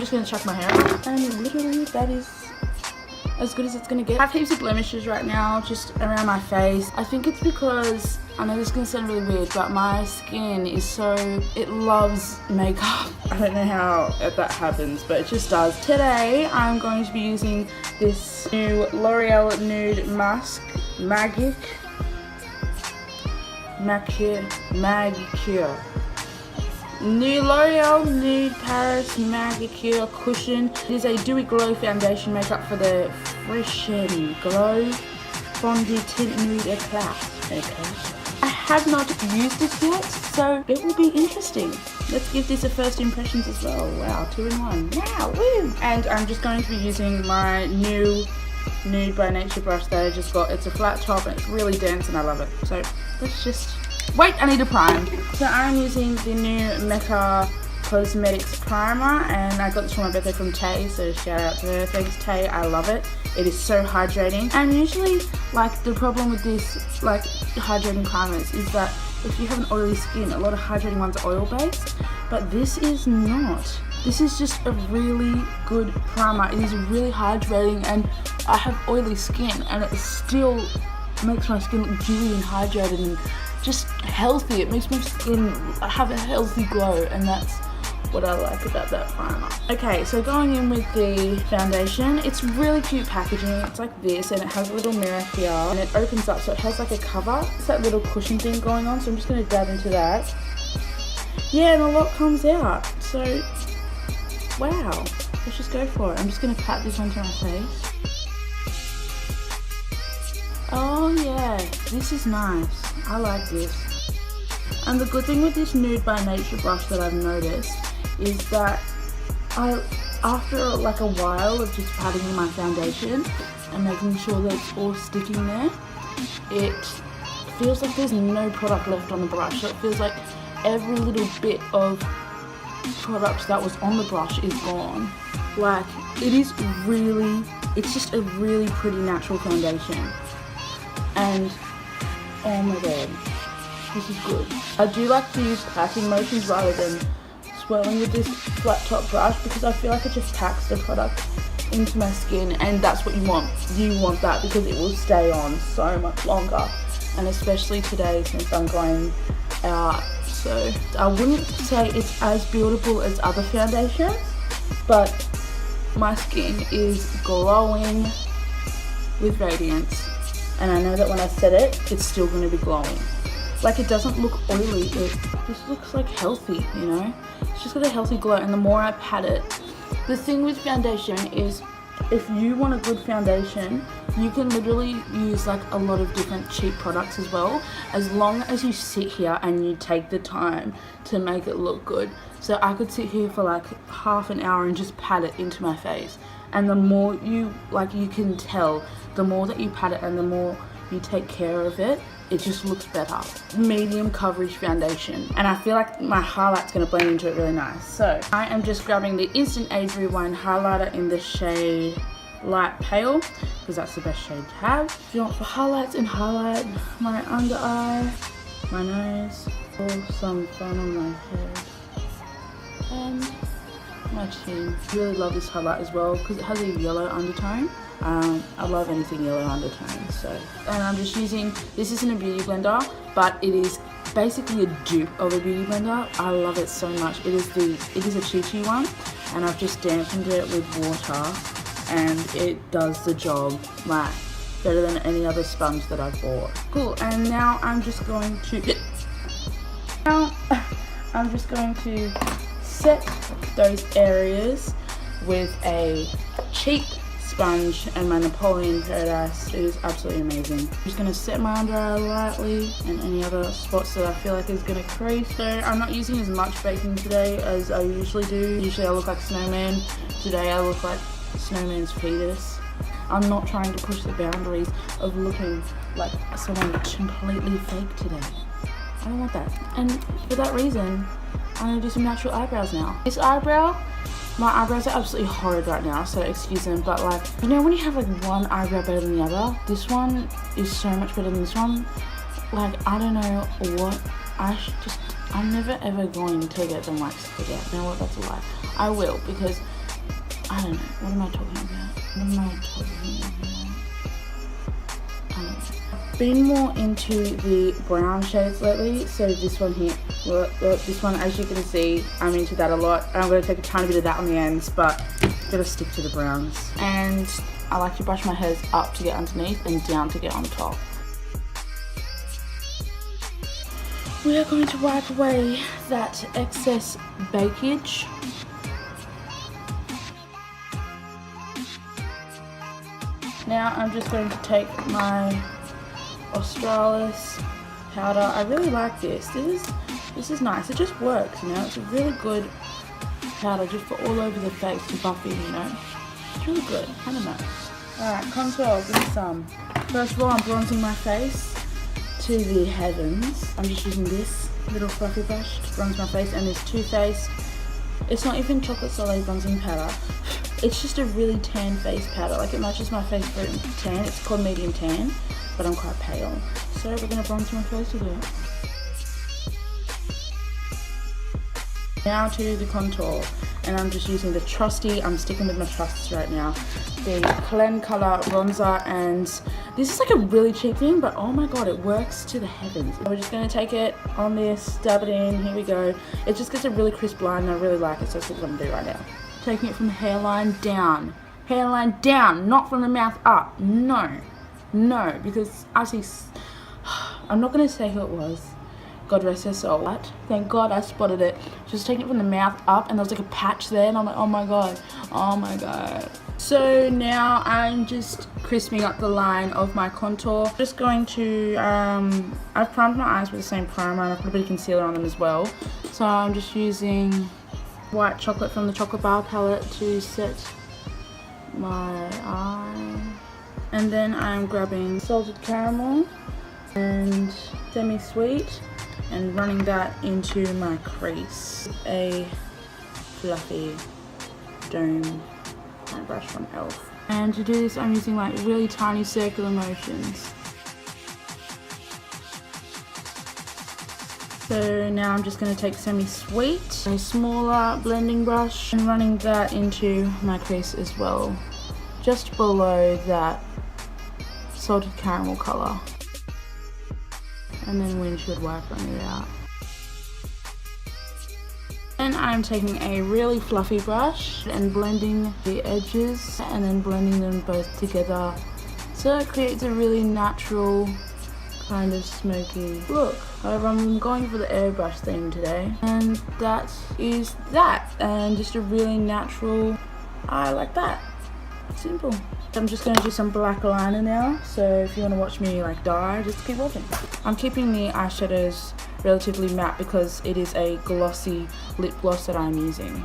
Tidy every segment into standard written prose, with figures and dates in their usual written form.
just going to chuck my hair up, and literally that is as good as it's gonna get. I have heaps of blemishes right now just around my face. I think it's because, I know this is gonna sound really weird, but my skin is so, it loves makeup. I don't know how that happens, but it just does. Today I'm going to be using this new L'Oreal Nude Mask Magic New L'Oreal Nude Paris Magicure Cushion. It is a dewy glow foundation makeup for the fresh and glow Fondue Tint Nude Eclat. I have not used it yet, so it will be interesting. Let's give this a first impressions as well. Wow, 2 in 1. Wow, woo! And I'm just going to be using my new Nude by Nature brush that I just got. It's a flat top and it's really dense and I love it. So let's just... Wait, I need a prime. So I'm using the new Mecca Cosmetics primer, and I got this for my birthday from Tay, so shout out to her. Thanks Tay, I love it. It is so hydrating. And usually, like, the problem with this, like, hydrating primers is that if you have an oily skin, a lot of hydrating ones are oil based, but this is not. This is just a really good primer. It is really hydrating, and I have oily skin and it still makes my skin look dewy and hydrated and just healthy. It makes my skin have a healthy glow, and that's what I like about that primer. Okay, so going in with the foundation, it's really cute packaging. It's like this, and it has a little mirror here, and it opens up, so it has like a cover. It's that little cushion thing going on, so I'm just going to dab into that. Yeah, and a lot comes out, so wow, let's just go for it. I'm just going to pat this onto my face. Oh yeah, this is nice. I like this. And the good thing with this Nude by Nature brush that I've noticed is that after like a while of just patting in my foundation and making sure that it's all sticking there, it feels like there's no product left on the brush. So it feels like every little bit of product that was on the brush is gone. Like, it is really, it's just a really pretty natural foundation. And oh my god, this is good. I do like to use packing motions rather than swirling with this flat top brush, because I feel like it just packs the product into my skin, and that's what you want. You want that because it will stay on so much longer, and especially today since I'm going out. So I wouldn't say it's as buildable as other foundations, but my skin is glowing with radiance. And I know that when I set it, it's still going to be glowing. Like, it doesn't look oily, it just looks like healthy, you know? It's just got a healthy glow, and the more I pat it, the thing with foundation is, if you want a good foundation, you can literally use like a lot of different cheap products as well, as long as you sit here and you take the time to make it look good. So I could sit here for like half an hour and just pat it into my face. And the more you, like, you can tell, the more that you pat it and the more you take care of it, it just looks better. Medium coverage foundation. And I feel like my highlight's going to blend into it really nice. So I am just grabbing the Instant Age Rewind highlighter in the shade Light Pale, because that's the best shade to have. If you want for highlights, and highlight my under eye, my nose, or some fun on my head, and my chin. Really love this highlight as well because it has a yellow undertone. I love anything yellow undertone. So, and I'm just using, this isn't a beauty blender, but it is basically a dupe of a beauty blender. I love it so much. It is a Chi one, and I've just dampened it with water, and it does the job like better than any other sponge that I've bought. Cool. And now I'm just going to set those areas with a cheap sponge and my Napoleon Paradise. It is absolutely amazing. I'm just going to set my under eye lightly and any other spots that I feel like is going to crease. So I'm not using as much baking today as I usually do. Usually I look like Snowman. Today I look like Snowman's fetus. I'm not trying to push the boundaries of looking like someone completely fake today. I don't want that. And for that reason, I'm going to do some natural eyebrows now. This eyebrow, my eyebrows are absolutely horrid right now, so excuse them, but like, you know when you have like one eyebrow better than the other? This one is so much better than this one. Like, I don't know what, I'm never ever going to get them waxed again. You know what, that's a lie. I will, because I don't know. What am I talking about? Been more into the brown shades lately, so this one here, this one, as you can see, I'm into that a lot. I'm going to take a tiny bit of that on the ends, but gotta stick to the browns. And I like to brush my hairs up to get underneath and down to get on top. We are going to wipe away that excess bakage. Now I'm just going to take my Australis powder. I really like this. This is nice. It just works, you know. It's a really good powder just for all over the face to buff in, you know. It's really good. Kind of nice. Alright, contour. Give me some. First of all, I'm bronzing my face to the heavens. I'm just using this little fluffy brush to bronze my face, and this Too Faced. It's not even chocolate Soleil bronzing powder. It's just a really tan face powder. Like, it matches my face very tan. It's called medium tan, but I'm quite pale. So we're gonna bronze my face with it. Now to the contour, and I'm just using the trusty, I'm sticking with my trusts right now, the Clen Color bronzer, and this is like a really cheap thing, but oh my god, it works to the heavens. We're just going to take it on this, dab it in, here we go. It just gets a really crisp line and I really like it, so that's what I'm going to do right now. Taking it from the hairline down, not from the mouth up. No, because I see, I'm not going to say who it was. God rest her soul. Thank God I spotted it. Just taking it from the mouth up, and there was like a patch there, and I'm like, oh my god. So now I'm just crisping up the line of my contour. Just going to, I've primed my eyes with the same primer, and I put a bit of concealer on them as well. So I'm just using white chocolate from the Chocolate Bar palette to set my eye. And then I'm grabbing salted caramel and semi-sweet, and running that into my crease. A fluffy dome brush from e.l.f. And to do this, I'm using like really tiny circular motions. So now I'm just going to take semi-sweet, a smaller blending brush, and running that into my crease as well, just below that salted caramel colour. And then windshield wiper it out. Then I'm taking a really fluffy brush and blending the edges, and then blending them both together, so it creates a really natural kind of smoky look. However, I'm going for the airbrush theme today, and that is that, and just a really natural eye like that. Simple. I'm just going to do some black liner now, so if you want to watch me like die, just keep watching. I'm keeping the eyeshadows relatively matte because it is a glossy lip gloss that I'm using.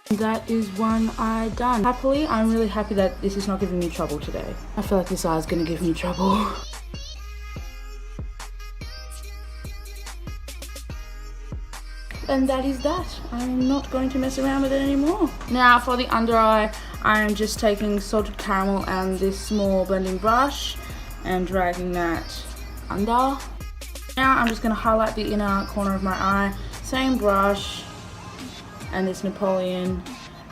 That is one eye done. Happily, I'm really happy that this is not giving me trouble today. I feel like this eye is going to give me trouble. And that is that. I'm not going to mess around with it anymore. Now for the under eye, I'm just taking salted caramel and this small blending brush and dragging that under. Now I'm just going to highlight the inner corner of my eye. Same brush and this Napoleon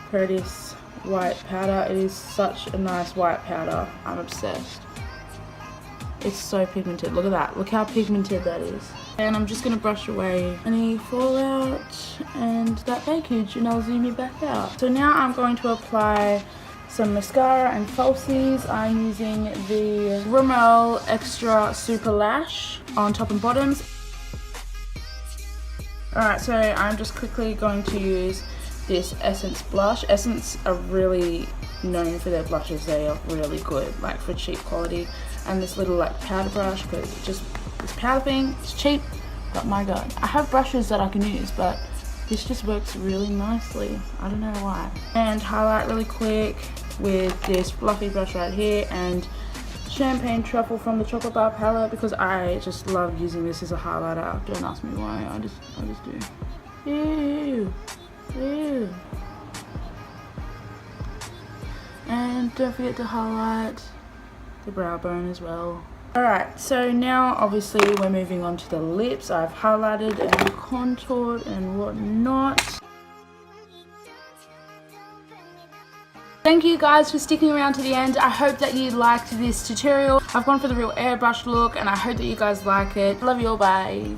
Curtis white powder. It is such a nice white powder. I'm obsessed. It's so pigmented. Look at that. Look how pigmented that is. And I'm just going to brush away any fallout and that bakage, and I'll zoom you back out. So now I'm going to apply some mascara and falsies. I'm using the Rimmel Extra Super Lash on top and bottoms. Alright, so I'm just quickly going to use this Essence blush. Essence are really known for their blushes. They are really good, like for cheap quality. And this little like powder brush, because just this powder thing, it's cheap, but my god. I have brushes that I can use, but this just works really nicely. I don't know why. And highlight really quick with this fluffy brush right here, and Champagne Truffle from the Chocolate Bar palette, because I just love using this as a highlighter. Don't ask me why, I just do. Ew. And don't forget to highlight the brow bone as well. Alright, so now obviously we're moving on to the lips. I've highlighted and contoured and whatnot. Thank you guys for sticking around to the end. I hope that you liked this tutorial. I've gone for the real airbrush look and I hope that you guys like it. Love you all, bye.